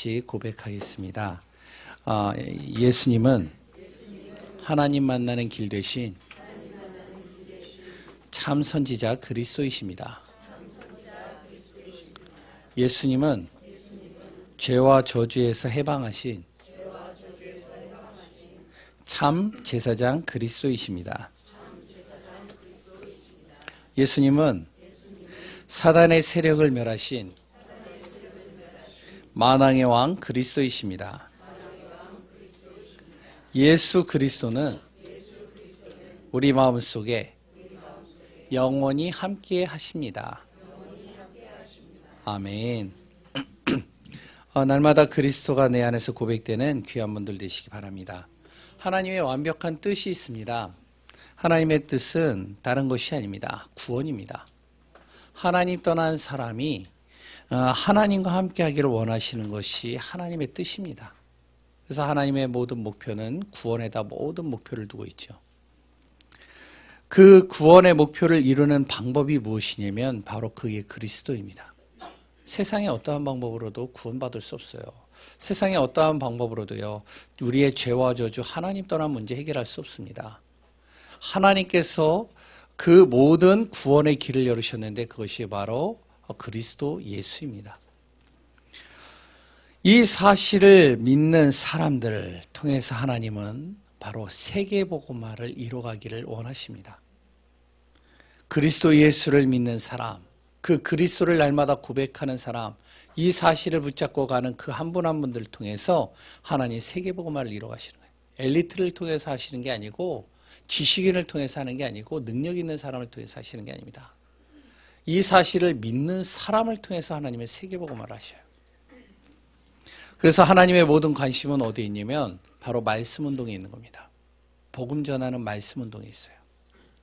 같이 고백하겠습니다. 예수님은 하나님 만나는 길 대신 참 선지자 그리스도이십니다. 예수님은 죄와 저주에서 해방하신 참 제사장 그리스도이십니다. 예수님은 사단의 세력을 멸하신 만왕의 왕 그리스도이십니다. 예수 그리스도는 우리 마음속에 영원히 함께 하십니다. 아멘. 날마다 그리스도가 내 안에서 고백되는 귀한 분들 되시기 바랍니다. 하나님의 완벽한 뜻이 있습니다. 하나님의 뜻은 다른 것이 아닙니다. 구원입니다. 하나님 떠난 사람이 하나님과 함께 하기를 원하시는 것이 하나님의 뜻입니다. 그래서 하나님의 모든 목표는 구원에다 모든 목표를 두고 있죠. 그 구원의 목표를 이루는 방법이 무엇이냐면 바로 그게 그리스도입니다. 세상의 어떠한 방법으로도 구원받을 수 없어요. 세상의 어떠한 방법으로도요, 우리의 죄와 저주, 하나님 떠난 문제 해결할 수 없습니다. 하나님께서 그 모든 구원의 길을 열으셨는데 그것이 바로 그리스도 예수입니다. 이 사실을 믿는 사람들을 통해서 하나님은 바로 세계복음화를 이루어가기를 원하십니다. 그리스도 예수를 믿는 사람, 그 그리스도를 날마다 고백하는 사람, 이 사실을 붙잡고 가는 그 한 분 한 분들을 통해서 하나님 세계복음화를 이루어가시는 거예요. 엘리트를 통해서 하시는 게 아니고 지식인을 통해서 하는 게 아니고 능력 있는 사람을 통해서 하시는 게 아닙니다. 이 사실을 믿는 사람을 통해서 하나님의 세계복음화를 하셔요. 그래서 하나님의 모든 관심은 어디에 있냐면 바로 말씀 운동에 있는 겁니다. 복음 전하는 말씀 운동이 있어요.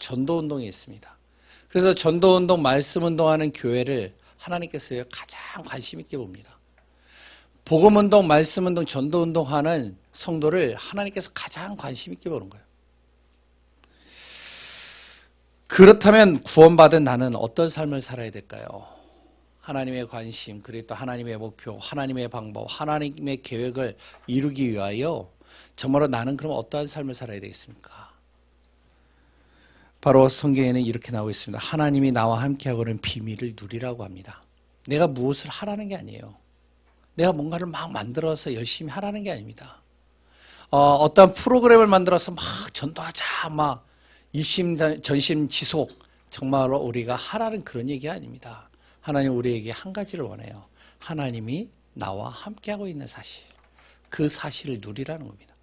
전도 운동이 있습니다. 그래서 전도 운동, 말씀 운동하는 교회를 하나님께서 가장 관심 있게 봅니다. 복음 운동, 말씀 운동, 전도 운동하는 성도를 하나님께서 가장 관심 있게 보는 거예요. 그렇다면 구원받은 나는 어떤 삶을 살아야 될까요? 하나님의 관심, 그리고 또 하나님의 목표, 하나님의 방법, 하나님의 계획을 이루기 위하여 정말로 나는 그럼 어떠한 삶을 살아야 되겠습니까? 바로 성경에는 이렇게 나오고 있습니다. 하나님이 나와 함께하고는 비밀을 누리라고 합니다. 내가 무엇을 하라는 게 아니에요. 내가 뭔가를 막 만들어서 열심히 하라는 게 아닙니다. 어떤 프로그램을 만들어서 막 전도하자, 막 일심 전심 지속, 정말로 우리가 하라는 그런 얘기가 아닙니다. 하나님 우리에게 한 가지를 원해요. 하나님이 나와 함께하고 있는 사실, 그 사실을 누리라는 겁니다.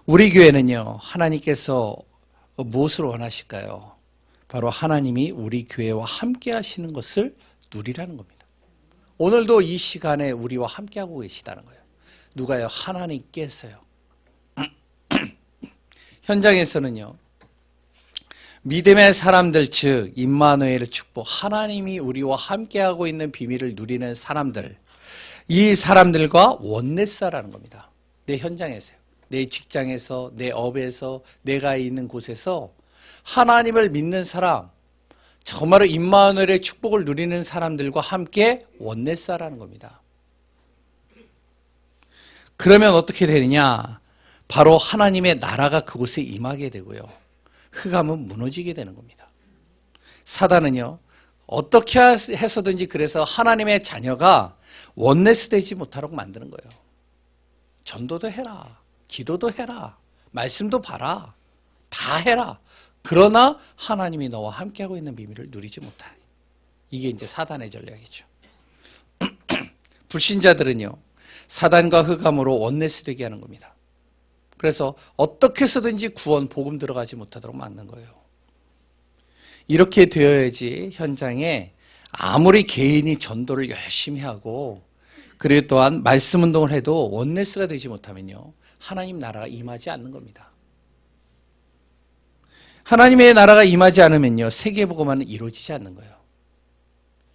우리 교회는요, 하나님께서 무엇을 원하실까요? 바로 하나님이 우리 교회와 함께 하시는 것을 누리라는 겁니다. 오늘도 이 시간에 우리와 함께하고 계시다는 거예요. 누가요? 하나님께서요. 현장에서는요, 믿음의 사람들, 즉 임마누엘의 축복, 하나님이 우리와 함께하고 있는 비밀을 누리는 사람들, 이 사람들과 원내사라는 겁니다. 내 현장에서요, 내 직장에서, 내 업에서, 내가 있는 곳에서 하나님을 믿는 사람, 정말로 임마누엘의 축복을 누리는 사람들과 함께 원내사라는 겁니다. 그러면 어떻게 되느냐? 바로 하나님의 나라가 그곳에 임하게 되고요, 흑암은 무너지게 되는 겁니다. 사단은요, 어떻게 해서든지 그래서 하나님의 자녀가 원내스 되지 못하도록 만드는 거예요. 전도도 해라, 기도도 해라, 말씀도 봐라, 다 해라. 그러나 하나님이 너와 함께하고 있는 비밀을 누리지 못하게. 이게 이제 사단의 전략이죠. 불신자들은요, 사단과 흑암으로 원내스 되게 하는 겁니다. 그래서 어떻게 해서든지 구원, 복음 들어가지 못하도록 막는 거예요. 이렇게 되어야지 현장에 아무리 개인이 전도를 열심히 하고 그리고 또한 말씀 운동을 해도 원내스가 되지 못하면요, 하나님 나라가 임하지 않는 겁니다. 하나님의 나라가 임하지 않으면요, 세계복음화는 이루어지지 않는 거예요.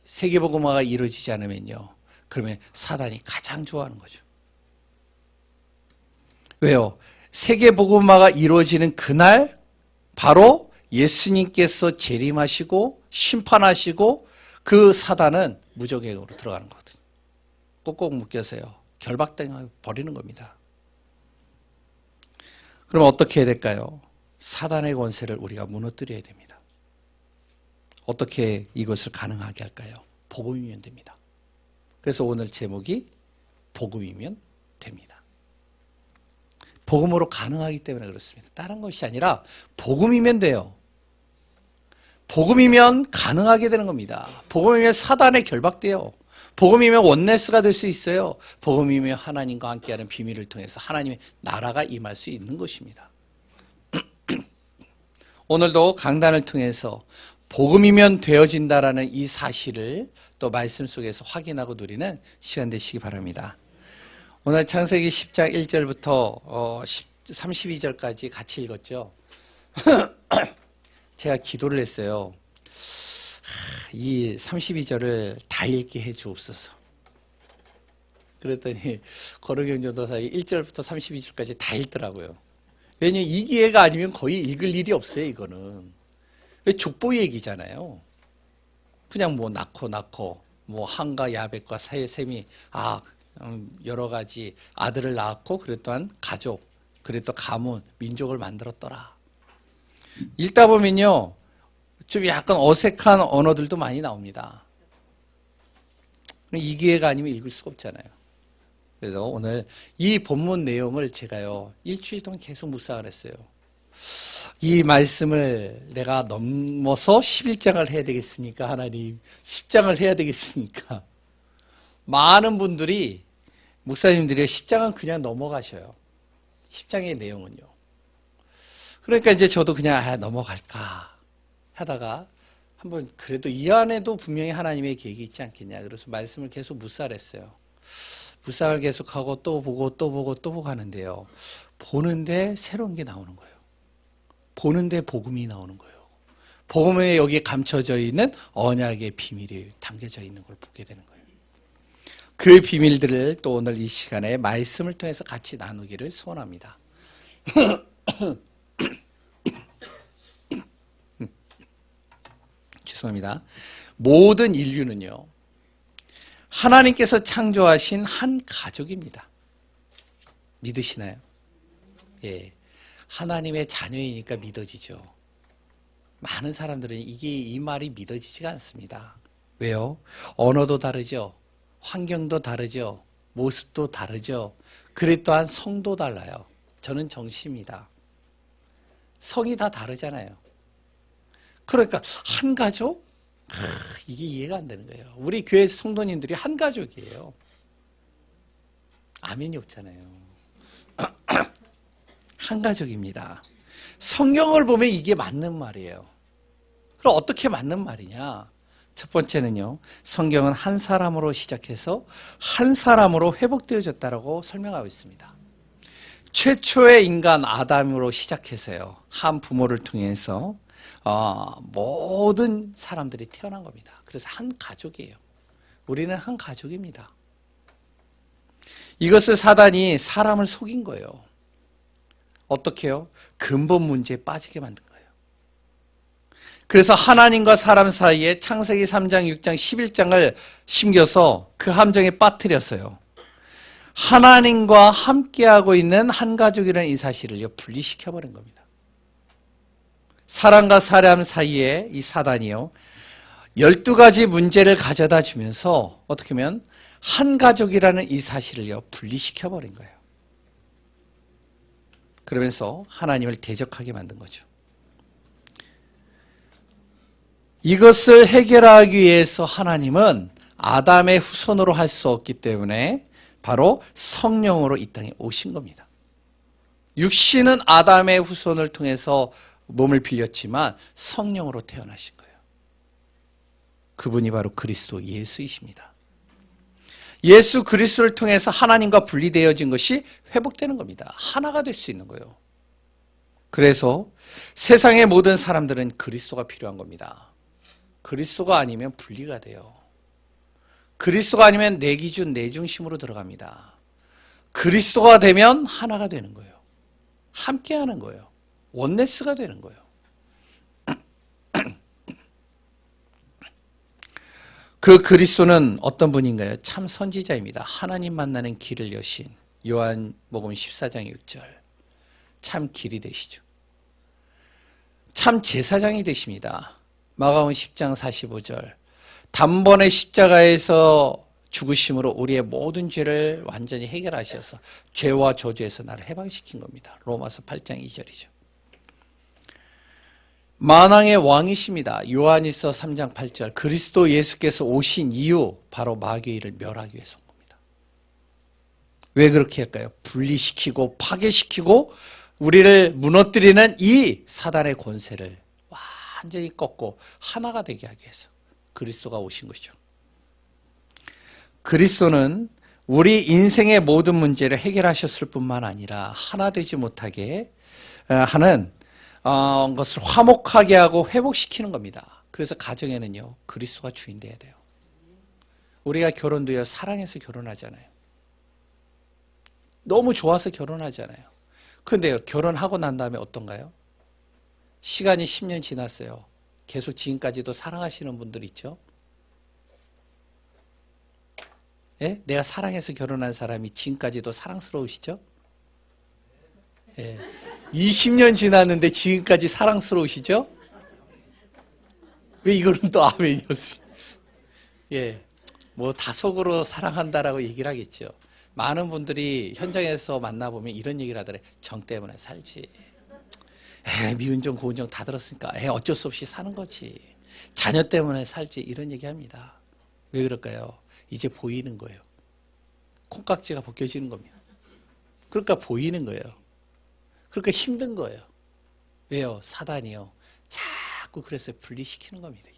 세계복음화가 이루어지지 않으면요, 그러면 사단이 가장 좋아하는 거죠. 왜요? 세계복음화가 이루어지는 그날 바로 예수님께서 재림하시고 심판하시고 그 사단은 무적행으로 들어가는 거거든요. 꼭꼭 묶여서요. 결박당해 버리는 겁니다. 그럼 어떻게 해야 될까요? 사단의 권세를 우리가 무너뜨려야 됩니다. 어떻게 이것을 가능하게 할까요? 복음이면 됩니다. 그래서 오늘 제목이 복음이면 됩니다. 복음으로 가능하기 때문에 그렇습니다. 다른 것이 아니라 복음이면 돼요. 복음이면 가능하게 되는 겁니다. 복음이면 사단에 결박돼요. 복음이면 원네스가 될 수 있어요. 복음이면 하나님과 함께하는 비밀을 통해서 하나님의 나라가 임할 수 있는 것입니다. 오늘도 강단을 통해서 복음이면 되어진다라는 이 사실을 또 말씀 속에서 확인하고 누리는 시간 되시기 바랍니다. 오늘 창세기 10장 1절부터 32절까지 같이 읽었죠. 제가 기도를 했어요. 이 32절을 다 읽게 해 주옵소서. 그랬더니 거르경 전도사가 1절부터 32절까지 다 읽더라고요. 왜냐면 이 기회가 아니면 거의 읽을 일이 없어요. 이거는 왜 족보 얘기잖아요. 그냥 뭐 낳고 뭐 함과 야벳과 셈이 여러 가지 아들을 낳았고 그래 또한 가족 그래 또 가문 민족을 만들었더라. 읽다 보면요 좀 약간 어색한 언어들도 많이 나옵니다. 이 기회가 아니면 읽을 수가 없잖아요. 그래서 오늘 이 본문 내용을 제가요 일주일 동안 계속 묵상을 했어요. 이 말씀을 내가 넘어서 11장을 해야 되겠습니까? 하나님 10장을 해야 되겠습니까? 많은 분들이 목사님들이 10장은 그냥 넘어가셔요. 10장의 내용은요. 그러니까 이제 저도 그냥 넘어갈까 하다가 한번 그래도 이 안에도 분명히 하나님의 계획이 있지 않겠냐. 그래서 말씀을 계속 묵살했어요. 묵상을 계속하고 또 보고 하는데요. 보는데 새로운 게 나오는 거예요. 보는데 복음이 나오는 거예요. 복음에 여기에 감춰져 있는 언약의 비밀이 담겨져 있는 걸 보게 되는 거예요. 그 비밀들을 또 오늘 이 시간에 말씀을 통해서 같이 나누기를 소원합니다. 죄송합니다. 모든 인류는요, 하나님께서 창조하신 한 가족입니다. 믿으시나요? 예. 하나님의 자녀이니까 믿어지죠. 많은 사람들은 이 말이 믿어지지가 않습니다. 왜요? 언어도 다르죠. 환경도 다르죠. 모습도 다르죠. 그래 또한 성도 달라요. 저는 정씨입니다. 성이 다 다르잖아요. 그러니까 한 가족? 이게 이해가 안 되는 거예요. 우리 교회 성도님들이 한 가족이에요. 아멘이 없잖아요. 한 가족입니다. 성경을 보면 이게 맞는 말이에요. 그럼 어떻게 맞는 말이냐? 첫 번째는요. 성경은 한 사람으로 시작해서 한 사람으로 회복되어졌다고 설명하고 있습니다. 최초의 인간 아담으로 시작해서요. 한 부모를 통해서 모든 사람들이 태어난 겁니다. 그래서 한 가족이에요. 우리는 한 가족입니다. 이것을 사단이 사람을 속인 거예요. 어떻게 해요? 근본 문제에 빠지게 만든 거예요. 그래서 하나님과 사람 사이에 창세기 3장, 6장, 11장을 심겨서 그 함정에 빠뜨렸어요. 하나님과 함께하고 있는 한 가족이라는 이 사실을 분리시켜버린 겁니다. 사람과 사람 사이에 이 사단이요 12가지 문제를 가져다 주면서 어떻게 보면 한 가족이라는 이 사실을 분리시켜버린 거예요. 그러면서 하나님을 대적하게 만든 거죠. 이것을 해결하기 위해서 하나님은 아담의 후손으로 할 수 없기 때문에 바로 성령으로 이 땅에 오신 겁니다. 육신은 아담의 후손을 통해서 몸을 빌렸지만 성령으로 태어나신 거예요. 그분이 바로 그리스도 예수이십니다. 예수 그리스도를 통해서 하나님과 분리되어진 것이 회복되는 겁니다. 하나가 될 수 있는 거예요. 그래서 세상의 모든 사람들은 그리스도가 필요한 겁니다. 그리스도가 아니면 분리가 돼요. 그리스도가 아니면 내 기준, 내 중심으로 들어갑니다. 그리스도가 되면 하나가 되는 거예요. 함께하는 거예요. 원네스가 되는 거예요. 그 그리스도는 어떤 분인가요? 참 선지자입니다. 하나님 만나는 길을 여신 요한복음 14장 6절 참 길이 되시죠. 참 제사장이 되십니다. 마가복음 10장 45절 단번에 십자가에서 죽으심으로 우리의 모든 죄를 완전히 해결하셔서 죄와 저주에서 나를 해방시킨 겁니다. 로마서 8장 2절이죠. 만왕의 왕이십니다. 요한일서 3장 8절 그리스도 예수께서 오신 이유 바로 마귀를 멸하기 위해서 온 겁니다. 왜 그렇게 할까요? 분리시키고 파괴시키고 우리를 무너뜨리는 이 사단의 권세를 완전히 꺾고 하나가 되게 하기 위해서 그리스도가 오신 것이죠. 그리스도는 우리 인생의 모든 문제를 해결하셨을 뿐만 아니라 하나 되지 못하게 하는 것을 화목하게 하고 회복시키는 겁니다. 그래서 가정에는요 그리스도가 주인 돼야 돼요. 우리가 결혼도요 사랑해서 결혼하잖아요. 너무 좋아서 결혼하잖아요. 그런데요 결혼하고 난 다음에 어떤가요? 시간이 10년 지났어요. 계속 지금까지도 사랑하시는 분들 있죠? 예? 내가 사랑해서 결혼한 사람이 지금까지도 사랑스러우시죠? 예. 20년 지났는데 지금까지 사랑스러우시죠? 왜 이거는 또 아멘이었어요? 예. 뭐 다속으로 사랑한다라고 얘기를 하겠죠. 많은 분들이 현장에서 만나보면 이런 얘기를 하더래. 정 때문에 살지. 미운정 고운정 다 들었으니까 어쩔 수 없이 사는 거지. 자녀 때문에 살지 이런 얘기합니다. 왜 그럴까요? 이제 보이는 거예요. 콩깍지가 벗겨지는 겁니다. 그러니까 보이는 거예요. 그러니까 힘든 거예요. 왜요? 사단이요. 자꾸 그래서 분리시키는 겁니다.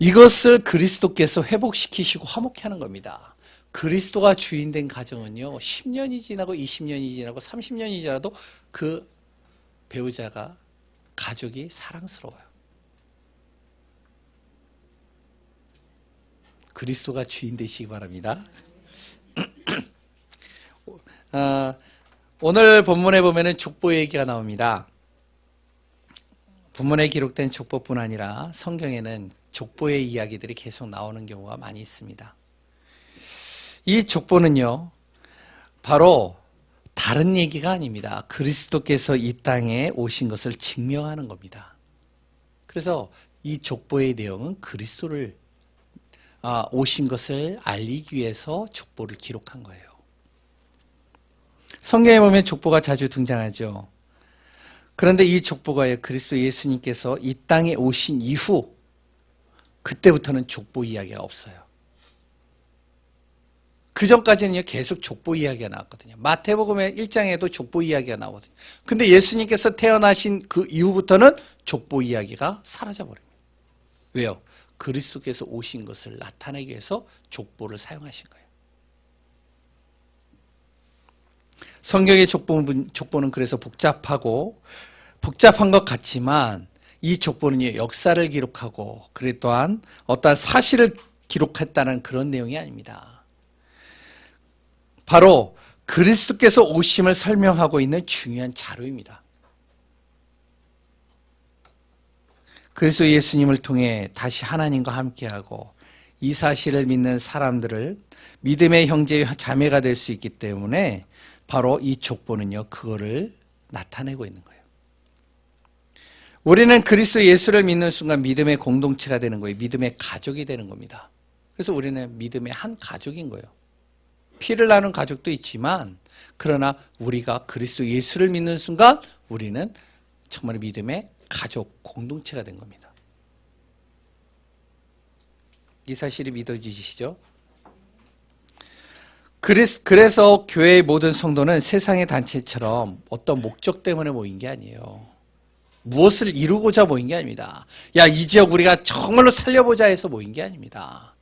이것을 그리스도께서 회복시키시고 화목케 하는 겁니다. 그리스도가 주인된 가정은요 10년이 지나고 20년이 지나고 30년이 지나도 그 배우자가 가족이 사랑스러워요. 그리스도가 주인 되시기 바랍니다. 오늘 본문에 보면은 족보 얘기가 나옵니다. 본문에 기록된 족보뿐 아니라 성경에는 족보의 이야기들이 계속 나오는 경우가 많이 있습니다. 이 족보는요 바로 다른 얘기가 아닙니다. 그리스도께서 이 땅에 오신 것을 증명하는 겁니다. 그래서 이 족보의 내용은 그리스도를 오신 것을 알리기 위해서 족보를 기록한 거예요. 성경에 보면 족보가 자주 등장하죠. 그런데 이 족보가 그리스도 예수님께서 이 땅에 오신 이후 그때부터는 족보 이야기가 없어요. 그 전까지는요 계속 족보 이야기가 나왔거든요. 마태복음의 1장에도 족보 이야기가 나오거든요. 근데 예수님께서 태어나신 그 이후부터는 족보 이야기가 사라져버립니다. 왜요? 그리스도께서 오신 것을 나타내기 위해서 족보를 사용하신 거예요. 성경의 족보는 그래서 복잡한 것 같지만 이 족보는 역사를 기록하고 그래 또한 어떠한 사실을 기록했다는 그런 내용이 아닙니다. 바로 그리스도께서 오심을 설명하고 있는 중요한 자료입니다. 그래서 예수님을 통해 다시 하나님과 함께하고 이 사실을 믿는 사람들을 믿음의 형제 자매가 될 수 있기 때문에 바로 이 족보는요 그거를 나타내고 있는 거예요. 우리는 그리스도 예수를 믿는 순간 믿음의 공동체가 되는 거예요. 믿음의 가족이 되는 겁니다. 그래서 우리는 믿음의 한 가족인 거예요. 피를 나눈 가족도 있지만 그러나 우리가 그리스도 예수를 믿는 순간 우리는 정말 믿음의 가족 공동체가 된 겁니다. 이 사실이 믿어지시죠? 그래서 교회의 모든 성도는 세상의 단체처럼 어떤 목적 때문에 모인 게 아니에요. 무엇을 이루고자 모인 게 아닙니다. 야, 이 지역 우리가 정말로 살려보자 해서 모인 게 아닙니다.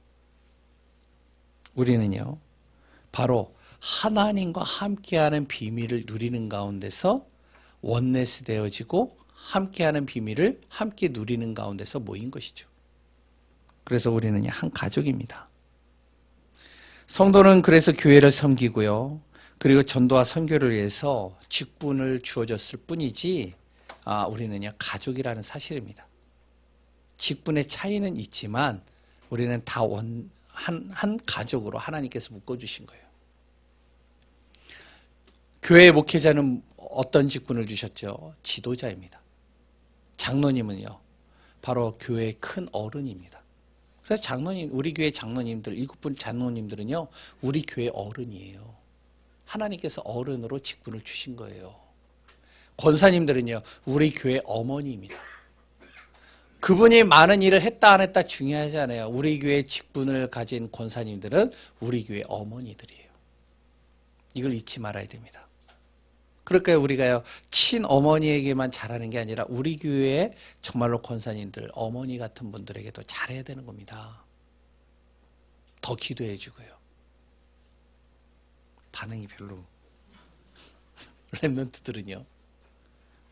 우리는요 바로 하나님과 함께하는 비밀을 누리는 가운데서 원넷이 되어지고 함께하는 비밀을 함께 누리는 가운데서 모인 것이죠. 그래서 우리는 한 가족입니다. 성도는 그래서 교회를 섬기고요. 그리고 전도와 선교를 위해서 직분을 주어졌을 뿐이지 우리는요 가족이라는 사실입니다. 직분의 차이는 있지만 우리는 다 한 가족으로 하나님께서 묶어주신 거예요. 교회 목회자는 어떤 직분을 주셨죠? 지도자입니다. 장로님은요, 바로 교회의 큰 어른입니다. 그래서 장로님, 우리 교회 장로님들, 7분 장로님들은요, 우리 교회 어른이에요. 하나님께서 어른으로 직분을 주신 거예요. 권사님들은요, 우리 교회 어머니입니다. 그분이 많은 일을 했다 안 했다 중요하지 않아요. 우리 교회 직분을 가진 권사님들은 우리 교회 어머니들이에요. 이걸 잊지 말아야 됩니다. 그러니까 우리가요, 친어머니에게만 잘하는 게 아니라 우리 교회에 정말로 권사님들, 어머니 같은 분들에게도 잘해야 되는 겁니다. 더 기도해 주고요. 반응이 별로. 랩런트들은요,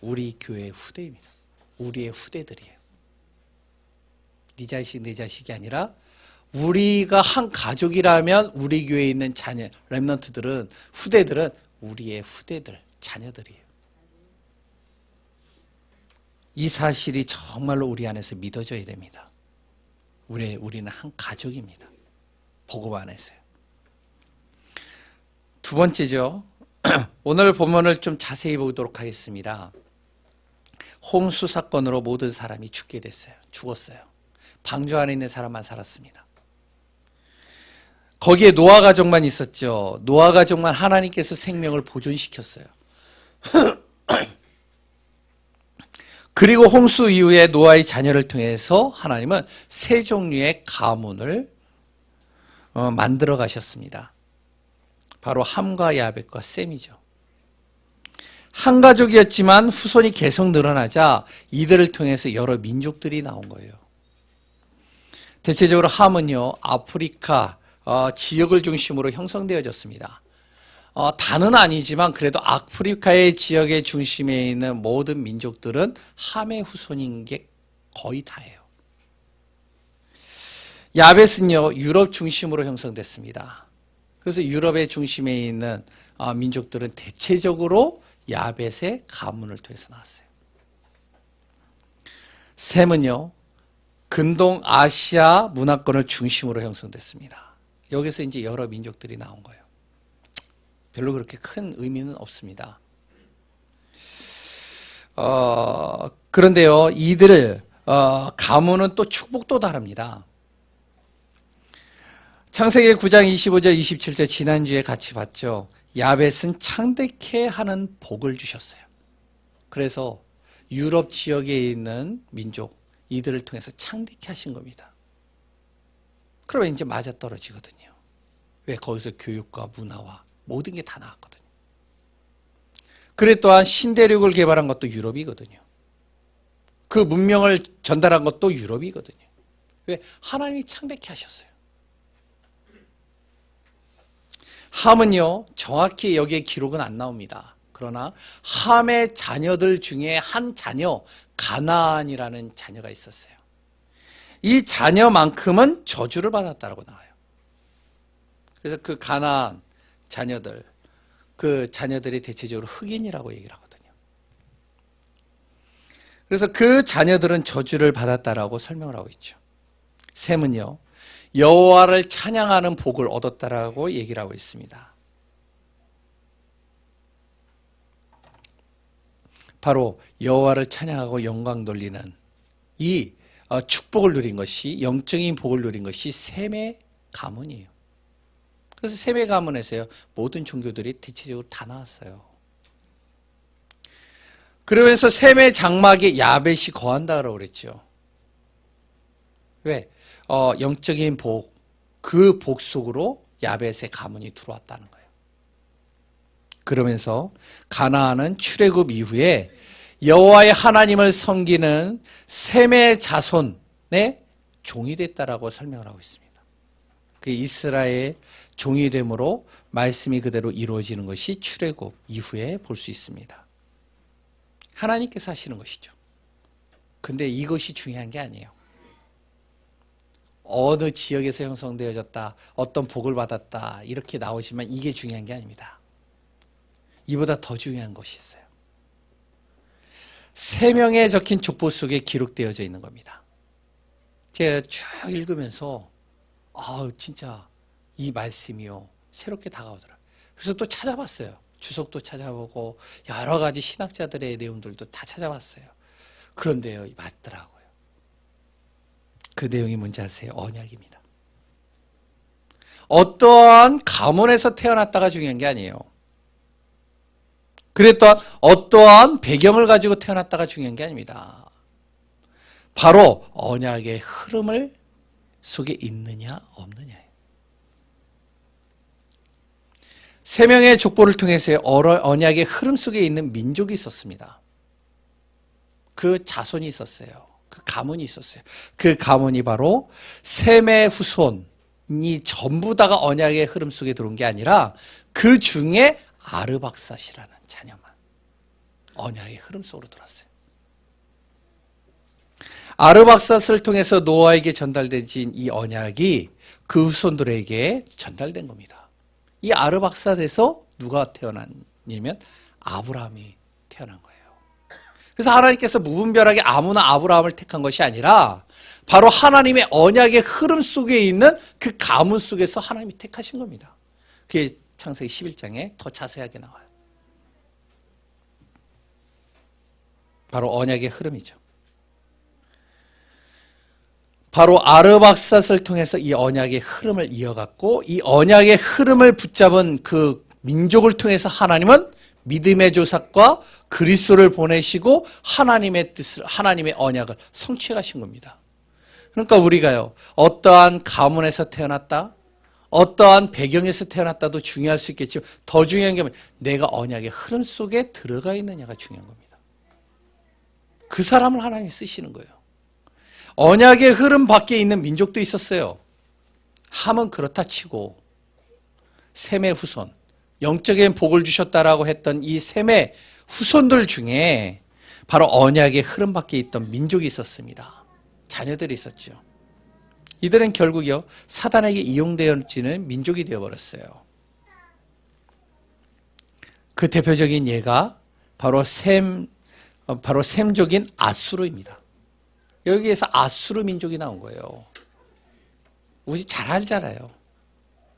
우리 교회의 후대입니다. 우리의 후대들이에요. 네 자식 내 자식이 아니라 우리가 한 가족이라면 우리 교회에 있는 자녀, 랩런트들은, 후대들은 우리의 후대들, 자녀들이에요. 이 사실이 정말로 우리 안에서 믿어져야 됩니다. 우리는 한 가족입니다. 복음 안에서요. 두 번째죠. 오늘 본문을 좀 자세히 보도록 하겠습니다. 홍수 사건으로 모든 사람이 죽었어요. 방주 안에 있는 사람만 살았습니다. 거기에 노아 가족만 있었죠. 노아 가족만 하나님께서 생명을 보존시켰어요. 그리고 홍수 이후에 노아의 자녀를 통해서 하나님은 세 종류의 가문을 만들어 가셨습니다. 바로 함과 야벳과 셈이죠. 한 가족이었지만 후손이 계속 늘어나자 이들을 통해서 여러 민족들이 나온 거예요. 대체적으로 함은요, 아프리카 지역을 중심으로 형성되어졌습니다. 다는 아니지만 그래도 아프리카의 지역의 중심에 있는 모든 민족들은 함의 후손인 게 거의 다예요. 야벳은요, 유럽 중심으로 형성됐습니다. 그래서 유럽의 중심에 있는 민족들은 대체적으로 야벳의 가문을 통해서 나왔어요. 셈은요, 근동 아시아 문화권을 중심으로 형성됐습니다. 여기서 이제 여러 민족들이 나온 거예요. 별로 그렇게 큰 의미는 없습니다. 그런데요, 이들을 가문은 또 축복도 다릅니다. 창세기 9장 25절 27절 지난주에 같이 봤죠. 야벳은 창대케 하는 복을 주셨어요. 그래서 유럽 지역에 있는 민족, 이들을 통해서 창대케 하신 겁니다. 그러면 이제 맞아떨어지거든요. 왜? 거기서 교육과 문화와 모든 게 다 나왔거든요. 그래 또한 신대륙을 개발한 것도 유럽이거든요. 그 문명을 전달한 것도 유럽이거든요. 왜? 하나님이 창대케 하셨어요. 함은요, 정확히 여기에 기록은 안 나옵니다. 그러나 함의 자녀들 중에 한 자녀, 가나안이라는 자녀가 있었어요. 이 자녀만큼은 저주를 받았다라고 나와요. 그래서 그 가나안 자녀들, 그 자녀들이 대체적으로 흑인이라고 얘기를 하거든요. 그래서 그 자녀들은 저주를 받았다라고 설명을 하고 있죠. 셈은요, 여호와를 찬양하는 복을 얻었다라고 얘기를 하고 있습니다. 바로 여호와를 찬양하고 영광 돌리는 이 축복을 누린 것이, 영적인 복을 누린 것이 셈의 가문이에요. 그래서 셈의 가문에서요, 모든 종교들이 대체적으로 다 나왔어요. 그러면서 셈의 장막에 야벳이 거한다고 그랬죠. 왜? 영적인 복, 그 복 속으로 야벳의 가문이 들어왔다는 거예요. 그러면서 가나안은 출애굽 이후에 여호와의 하나님을 섬기는 셈의 자손의 종이 됐다라고 설명을 하고 있습니다. 그 이스라엘 종이 됨으로 말씀이 그대로 이루어지는 것이 출애굽 이후에 볼 수 있습니다. 하나님께서 하시는 것이죠. 근데 이것이 중요한 게 아니에요. 어느 지역에서 형성되어졌다, 어떤 복을 받았다 이렇게 나오지만 이게 중요한 게 아닙니다. 이보다 더 중요한 것이 있어요. 세 명에 적힌 족보 속에 기록되어져 있는 겁니다. 제가 쭉 읽으면서 진짜 이 말씀이요 새롭게 다가오더라고요. 그래서 또 찾아봤어요. 주석도 찾아보고 여러 가지 신학자들의 내용들도 다 찾아봤어요. 그런데요, 맞더라고요. 그 내용이 뭔지 아세요? 언약입니다. 어떠한 가문에서 태어났다가 중요한 게 아니에요. 그래 또한 어떠한 배경을 가지고 태어났다가 중요한 게 아닙니다. 바로 언약의 흐름을 속에 있느냐 없느냐예요. 세 명의 족보를 통해서 언약의 흐름 속에 있는 민족이 있었습니다. 그 자손이 있었어요. 그 가문이 있었어요. 그 가문이 바로 셈의 후손이 전부 다가 언약의 흐름 속에 들어온 게 아니라 그 중에 아르박삿이라는 자녀만 언약의 흐름 속으로 들어왔어요. 아르박삿을 통해서 노아에게 전달된 이 언약이 그 후손들에게 전달된 겁니다. 이 아르박삿에서 누가 태어났냐면 아브라함이 태어난 거예요. 그래서 하나님께서 무분별하게 아무나 아브라함을 택한 것이 아니라 바로 하나님의 언약의 흐름 속에 있는 그 가문 속에서 하나님이 택하신 겁니다. 그게 창세기 11장에 더 자세하게 나와요. 바로 언약의 흐름이죠. 바로 아르박삿을 통해서 이 언약의 흐름을 이어갔고 이 언약의 흐름을 붙잡은 그 민족을 통해서 하나님은 믿음의 조삭과 그리스도를 보내시고 하나님의 뜻을, 하나님의 언약을 성취해 가신 겁니다. 그러니까 우리가요, 어떠한 가문에서 태어났다, 어떠한 배경에서 태어났다도 중요할 수 있겠지만 더 중요한 게 뭐냐면 내가 언약의 흐름 속에 들어가 있느냐가 중요한 겁니다. 그 사람을 하나님이 쓰시는 거예요. 언약의 흐름 밖에 있는 민족도 있었어요. 함은 그렇다 치고 셈의 후손, 영적인 복을 주셨다라고 했던 이 셈의 후손들 중에 바로 언약의 흐름 밖에 있던 민족이 있었습니다. 자녀들이 있었죠. 이들은 결국요 사단에게 이용되어지는 민족이 되어버렸어요. 그 대표적인 예가 바로 셈족인 아수르입니다. 여기에서 아수르 민족이 나온 거예요. 우리 잘 알잖아요.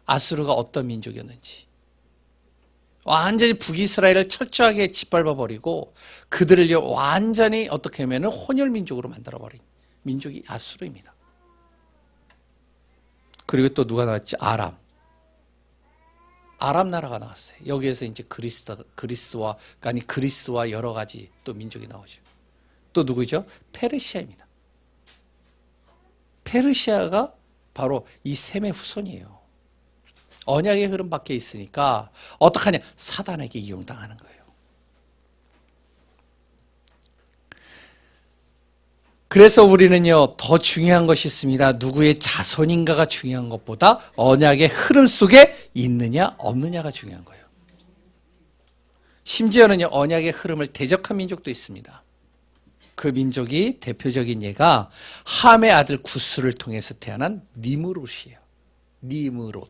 아수르가 어떤 민족이었는지. 완전히 북이스라엘을 철저하게 짓밟아버리고 그들을 완전히 어떻게 하면 혼혈민족으로 만들어버린 민족이 아수르입니다. 그리고 또 누가 나왔지? 아람 나라가 나왔어요. 여기에서 이제 그리스와 여러 가지 또 민족이 나오죠. 또 누구죠? 페르시아입니다. 페르시아가 바로 이 셈의 후손이에요. 언약의 흐름 밖에 있으니까 어떡하냐? 사단에게 이용당하는 거예요. 그래서 우리는요, 더 중요한 것이 있습니다. 누구의 자손인가가 중요한 것보다 언약의 흐름 속에 있느냐 없느냐가 중요한 거예요. 심지어는요, 언약의 흐름을 대적한 민족도 있습니다. 그 민족이 대표적인 예가 함의 아들 구스를 통해서 태어난 니므롯이에요. 니므롯.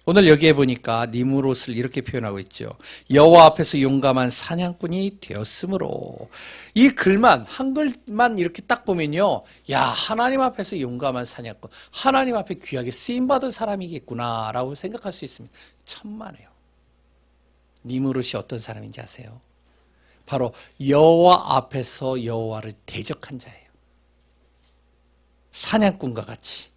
오늘 여기에 보니까 니므롯을 이렇게 표현하고 있죠. 여호와 앞에서 용감한 사냥꾼이 되었으므로. 이 글만 한글만 이렇게 딱 보면요, 야 하나님 앞에서 용감한 사냥꾼, 하나님 앞에 귀하게 쓰임받은 사람이겠구나라고 생각할 수 있습니다. 천만에요. 니므롯이 어떤 사람인지 아세요? 바로 여호와 앞에서 여호와를 대적한 자예요. 사냥꾼과 같이.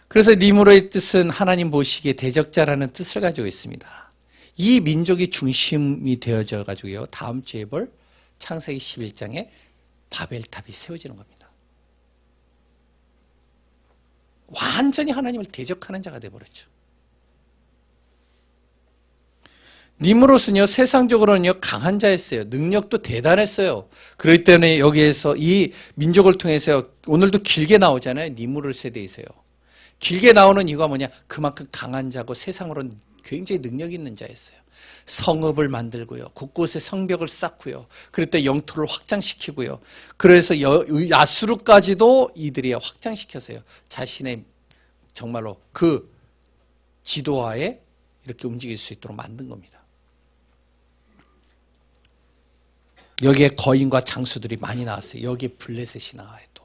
그래서 니므롯의 뜻은 하나님 보시기에 대적자라는 뜻을 가지고 있습니다. 이 민족이 중심이 되어져 가지고요, 다음 주에 볼 창세기 11장에 바벨탑이 세워지는 겁니다. 완전히 하나님을 대적하는 자가 되어버렸죠. 니므롯은요, 세상적으로는요, 강한 자였어요. 능력도 대단했어요. 그렇기 때문에 여기에서 이 민족을 통해서 오늘도 길게 나오잖아요. 니므롯에 대해서요. 길게 나오는 이유가 뭐냐? 그만큼 강한 자고 세상으로는 굉장히 능력 있는 자였어요. 성읍을 만들고요. 곳곳에 성벽을 쌓고요. 그럴 때 영토를 확장시키고요. 그래서 아수르까지도 이들이 확장시켰어요. 자신의 정말로 그 지도하에 이렇게 움직일 수 있도록 만든 겁니다. 여기에 거인과 장수들이 많이 나왔어요. 여기에 블레셋이 나와요. 또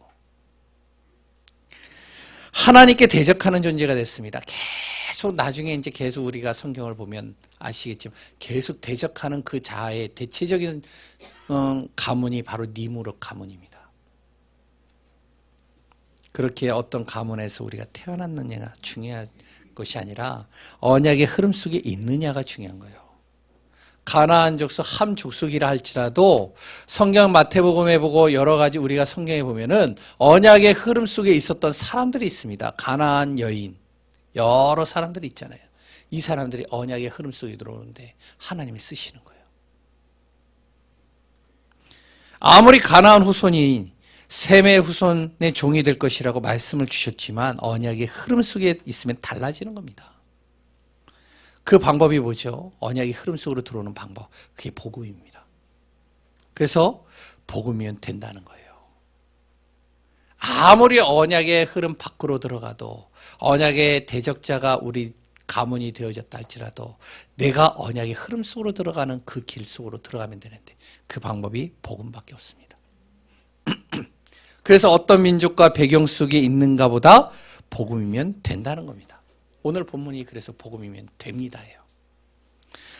하나님께 대적하는 존재가 됐습니다. 계속 나중에 이제 계속 우리가 성경을 보면 아시겠지만 계속 대적하는 그 자아의 대체적인 가문이 바로 니무롯 가문입니다. 그렇게 어떤 가문에서 우리가 태어났느냐가 중요한 것이 아니라 언약의 흐름 속에 있느냐가 중요한 거예요. 가나안 족속 함 족속이라 할지라도 성경 마태복음에 보고 여러 가지 우리가 성경에 보면은 언약의 흐름 속에 있었던 사람들이 있습니다. 가나안 여인 여러 사람들이 있잖아요. 이 사람들이 언약의 흐름 속에 들어오는데 하나님이 쓰시는 거예요. 아무리 가나안 후손이 셈의 후손의 종이 될 것이라고 말씀을 주셨지만 언약의 흐름 속에 있으면 달라지는 겁니다. 그 방법이 뭐죠? 언약의 흐름 속으로 들어오는 방법. 그게 복음입니다. 그래서 복음이면 된다는 거예요. 아무리 언약의 흐름 밖으로 들어가도 언약의 대적자가 우리 가문이 되어졌다 할지라도 내가 언약의 흐름 속으로 들어가는 그 길 속으로 들어가면 되는데 그 방법이 복음밖에 없습니다. 그래서 어떤 민족과 배경 속에 있는가 보다 복음이면 된다는 겁니다. 오늘 본문이 그래서 복음이면 됩니다예요.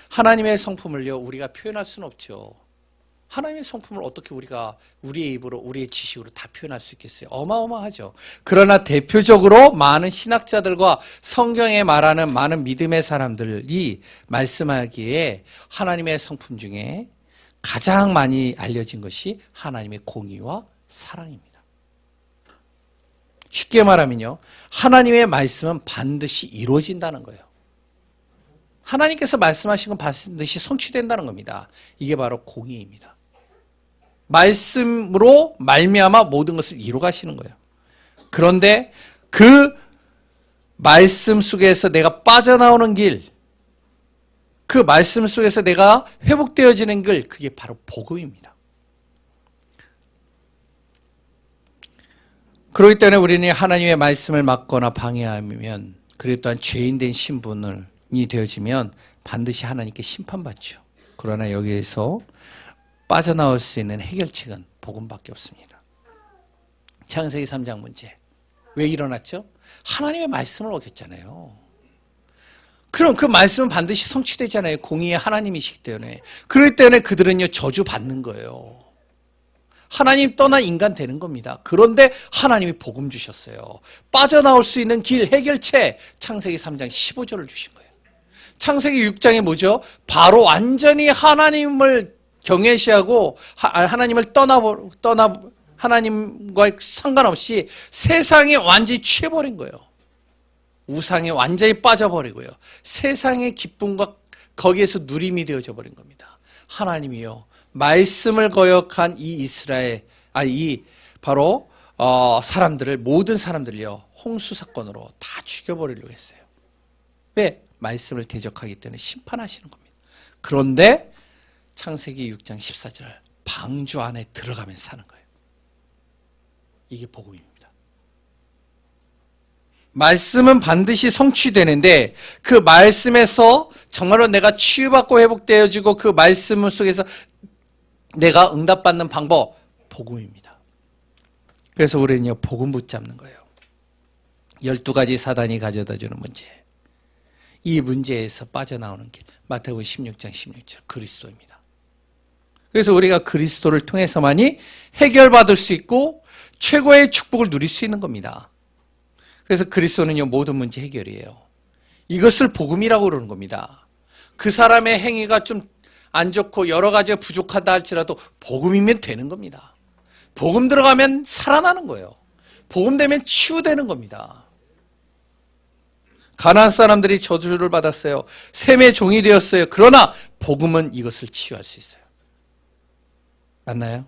하나님의 성품을요 우리가 표현할 수는 없죠. 하나님의 성품을 어떻게 우리가 우리의 입으로 우리의 지식으로 다 표현할 수 있겠어요? 어마어마하죠. 그러나 대표적으로 많은 신학자들과 성경에 말하는 많은 믿음의 사람들이 말씀하기에 하나님의 성품 중에 가장 많이 알려진 것이 하나님의 공의와 사랑입니다. 쉽게 말하면요, 하나님의 말씀은 반드시 이루어진다는 거예요. 하나님께서 말씀하신 건 반드시 성취된다는 겁니다. 이게 바로 공의입니다. 말씀으로 말미암아 모든 것을 이루가시는 거예요. 그런데 그 말씀 속에서 내가 빠져나오는 길, 그 말씀 속에서 내가 회복되어지는 길, 그게 바로 복음입니다. 그렇기 때문에 우리는 하나님의 말씀을 막거나 방해하면, 그리고 또한 죄인된 신분이 되어지면 반드시 하나님께 심판받죠. 그러나 여기에서 빠져나올 수 있는 해결책은 복음밖에 없습니다. 창세기 3장 문제. 왜 일어났죠? 하나님의 말씀을 어겼잖아요. 그럼 그 말씀은 반드시 성취되잖아요. 공의의 하나님이시기 때문에. 그렇기 때문에 그들은요 저주받는 거예요. 하나님 떠나 인간 되는 겁니다. 그런데 하나님이 복음 주셨어요. 빠져나올 수 있는 길, 해결책, 창세기 3장 15절을 주신 거예요. 창세기 6장에 뭐죠? 바로 완전히 하나님을 경외시하고 하나님을 하나님과 상관없이 세상에 완전히 취해버린 거예요. 우상에 완전히 빠져버리고요. 세상의 기쁨과 거기에서 누림이 되어져 버린 겁니다. 하나님이요, 말씀을 거역한 이 이스라엘, 바로 사람들을, 모든 사람들을요 홍수 사건으로 다 죽여버리려고 했어요. 왜? 말씀을 대적하기 때문에 심판하시는 겁니다. 그런데 창세기 6장 14절 방주 안에 들어가면 사는 거예요. 이게 복음입니다. 말씀은 반드시 성취되는데 그 말씀에서 정말로 내가 치유받고 회복되어지고 그 말씀 속에서 내가 응답받는 방법, 복음입니다. 그래서 우리는요 복음 붙잡는 거예요. 12가지 사단이 가져다주는 문제, 이 문제에서 빠져나오는 길, 마태복음 16장 16절 그리스도입니다. 그래서 우리가 그리스도를 통해서만이 해결받을 수 있고 최고의 축복을 누릴 수 있는 겁니다. 그래서 그리스도는요 모든 문제 해결이에요. 이것을 복음이라고 그러는 겁니다. 그 사람의 행위가 좀 안 좋고 여러 가지가 부족하다 할지라도 복음이면 되는 겁니다. 복음 들어가면 살아나는 거예요. 복음 되면 치유되는 겁니다. 가나안 사람들이 저주를 받았어요. 셈의 종이 되었어요. 그러나 복음은 이것을 치유할 수 있어요. 맞나요?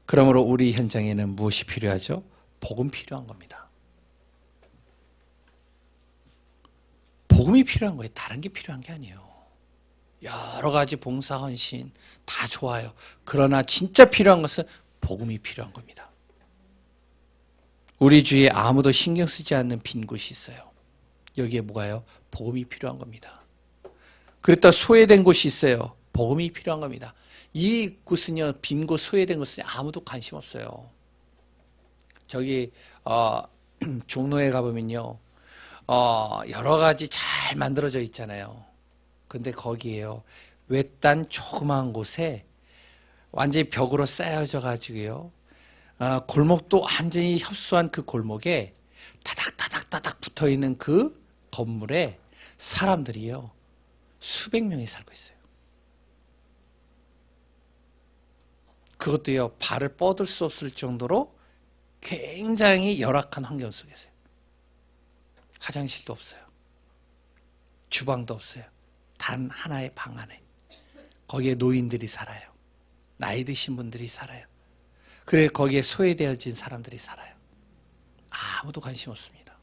그러므로 우리 현장에는 무엇이 필요하죠? 복음 필요한 겁니다. 복음이 필요한 거예요. 다른 게 필요한 게 아니에요. 여러 가지 봉사, 헌신 다 좋아요. 그러나 진짜 필요한 것은 복음이 필요한 겁니다. 우리 주위에 아무도 신경 쓰지 않는 빈 곳이 있어요. 여기에 뭐가요? 복음이 필요한 겁니다. 그랬다 소외된 곳이 있어요. 복음이 필요한 겁니다. 이 곳은요, 빈 곳, 소외된 곳은 아무도 관심 없어요. 저기 종로에 가보면요, 여러 가지 잘 만들어져 있잖아요. 근데 거기에요, 외딴 조그마한 곳에 완전히 벽으로 쌓여져 가지고요, 골목도 완전히 협소한 그 골목에 타닥타닥타닥 붙어 있는 그 건물에 사람들이요, 수백 명이 살고 있어요. 그것도요, 발을 뻗을 수 없을 정도로 굉장히 열악한 환경 속에서요. 화장실도 없어요. 주방도 없어요. 단 하나의 방 안에. 거기에 노인들이 살아요. 나이 드신 분들이 살아요. 그래, 거기에 소외되어진 사람들이 살아요. 아무도 관심 없습니다.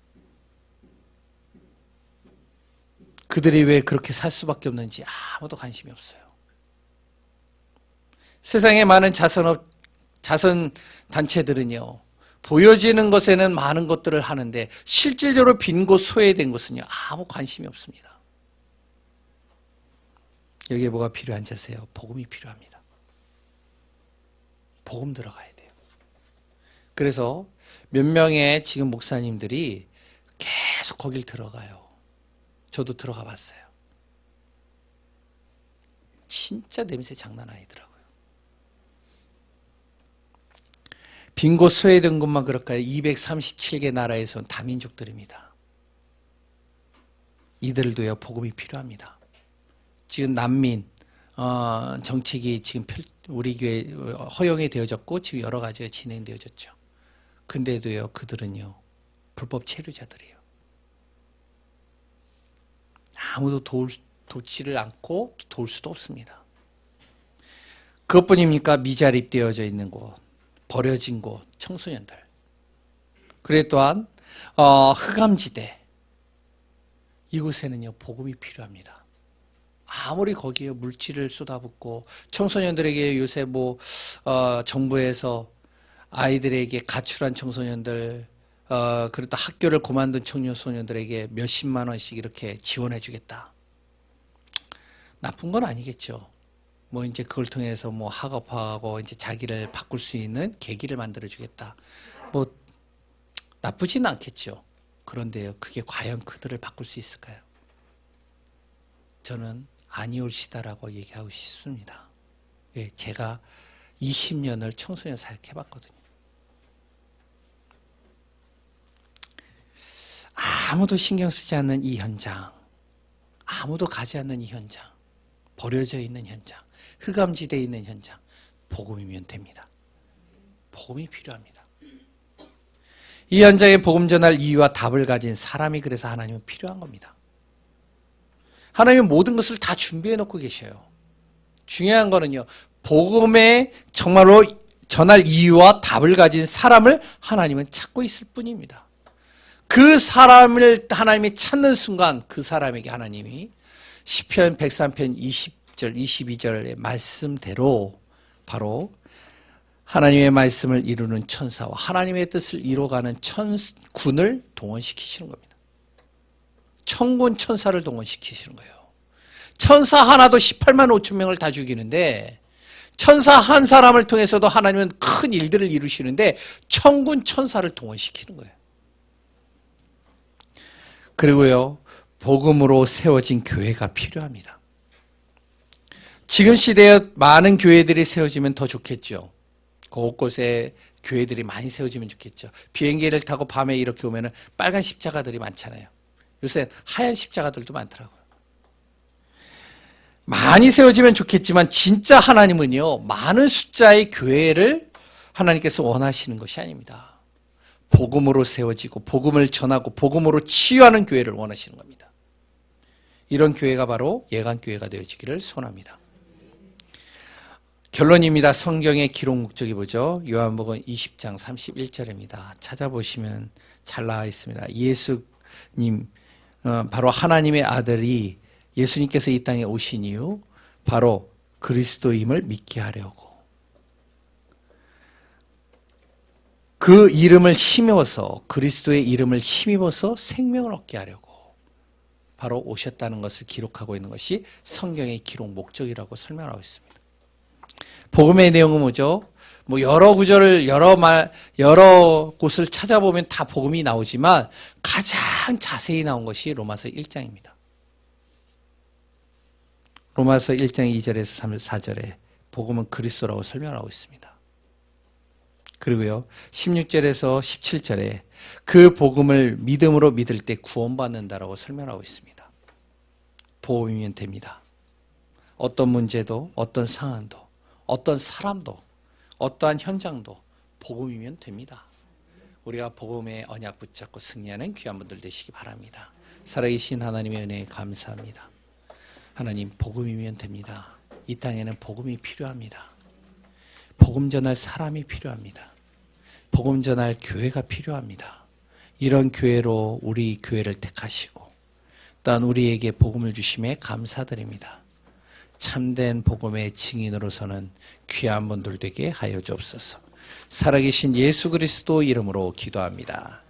그들이 왜 그렇게 살 수밖에 없는지 아무도 관심이 없어요. 세상에 많은 자선 단체들은요, 보여지는 것에는 많은 것들을 하는데 실질적으로 빈 곳, 소외된 곳은요, 아무 관심이 없습니다. 여기에 뭐가 필요한지 아세요? 복음이 필요합니다. 복음 들어가야 돼요. 그래서 몇 명의 지금 목사님들이 계속 거길 들어가요. 저도 들어가 봤어요. 진짜 냄새 장난 아니더라고요. 빈 곳, 소외된 곳만 그럴까요? 237개 나라에서 온 다민족들입니다. 이들도요, 복음이 필요합니다. 지금 난민 정책이 지금 우리 교회 허용이 되어졌고 지금 여러 가지가 진행되어졌죠. 근데도요, 그들은요, 불법 체류자들이에요. 아무도 돕지를 않고 도울 수도 없습니다. 그것뿐입니까? 미자립되어져 있는 곳, 버려진 곳, 청소년들. 그래 또한 흑암지대, 이곳에는요, 복음이 필요합니다. 아무리 거기에 물질을 쏟아붓고 청소년들에게 요새 정부에서 아이들에게 가출한 청소년들, 그리고 또 학교를 그만둔 청소년들에게 몇십만 원씩 이렇게 지원해 주겠다. 나쁜 건 아니겠죠. 이제 그걸 통해서 학업하고 이제 자기를 바꿀 수 있는 계기를 만들어 주겠다. 나쁘진 않겠죠. 그런데요, 그게 과연 그들을 바꿀 수 있을까요? 저는 아니올시다라고 얘기하고 싶습니다. 예, 제가 20년을 청소년 사역 해봤거든요. 아무도 신경 쓰지 않는 이 현장, 아무도 가지 않는 이 현장, 버려져 있는 현장, 흑암지대에 있는 현장, 복음이면 됩니다. 복음이 필요합니다. 이 현장에 복음 전할 이유와 답을 가진 사람이 그래서 하나님은 필요한 겁니다. 하나님은 모든 것을 다 준비해 놓고 계셔요. 중요한 거는요, 복음에 정말로 전할 이유와 답을 가진 사람을 하나님은 찾고 있을 뿐입니다. 그 사람을 하나님이 찾는 순간 그 사람에게 하나님이 시편 103편 20절 22절의 말씀대로 바로 하나님의 말씀을 이루는 천사와 하나님의 뜻을 이뤄가는 군을 동원시키시는 겁니다. 천군 천사를 동원시키시는 거예요. 천사 하나도 18만 5천 명을 다 죽이는데 천사 한 사람을 통해서도 하나님은 큰 일들을 이루시는데 천군 천사를 동원시키는 거예요. 그리고요, 복음으로 세워진 교회가 필요합니다. 지금 시대에 많은 교회들이 세워지면 더 좋겠죠. 곳곳에 교회들이 많이 세워지면 좋겠죠. 비행기를 타고 밤에 이렇게 오면은 빨간 십자가들이 많잖아요. 요새 하얀 십자가들도 많더라고요. 많이 세워지면 좋겠지만 진짜 하나님은요, 많은 숫자의 교회를 하나님께서 원하시는 것이 아닙니다. 복음으로 세워지고 복음을 전하고 복음으로 치유하는 교회를 원하시는 겁니다. 이런 교회가 바로 예간교회가 되어지기를 소원합니다. 결론입니다. 성경의 기록 목적이 뭐죠? 요한복음 20장 31절입니다. 찾아보시면 잘 나와 있습니다. 예수님, 바로 하나님의 아들이 예수님께서 이 땅에 오신 이유, 바로 그리스도임을 믿게 하려고. 그 이름을 힘입어서, 그리스도의 이름을 힘입어서 생명을 얻게 하려고 바로 오셨다는 것을 기록하고 있는 것이 성경의 기록 목적이라고 설명하고 있습니다. 복음의 내용은 뭐죠? 뭐 여러 구절을 여러 곳을 찾아보면 다 복음이 나오지만 가장 자세히 나온 것이 로마서 1장입니다. 로마서 1장 2절에서 4절에 복음은 그리스도라고 설명하고 있습니다. 그리고요 16절에서 17절에 그 복음을 믿음으로 믿을 때 구원받는다라고 설명하고 있습니다. 복음이면 됩니다. 어떤 문제도 어떤 상황도 어떤 사람도 어떠한 현장도 복음이면 됩니다. 우리가 복음의 언약 붙잡고 승리하는 귀한 분들 되시기 바랍니다. 살아계신 하나님의 은혜에 감사합니다. 하나님 복음이면 됩니다. 이 땅에는 복음이 필요합니다. 복음 전할 사람이 필요합니다. 복음 전할 교회가 필요합니다. 이런 교회로 우리 교회를 택하시고 또한 우리에게 복음을 주심에 감사드립니다. 참된 복음의 증인으로서는 귀한 분들 되게 하여 주옵소서. 살아계신 예수 그리스도 이름으로 기도합니다.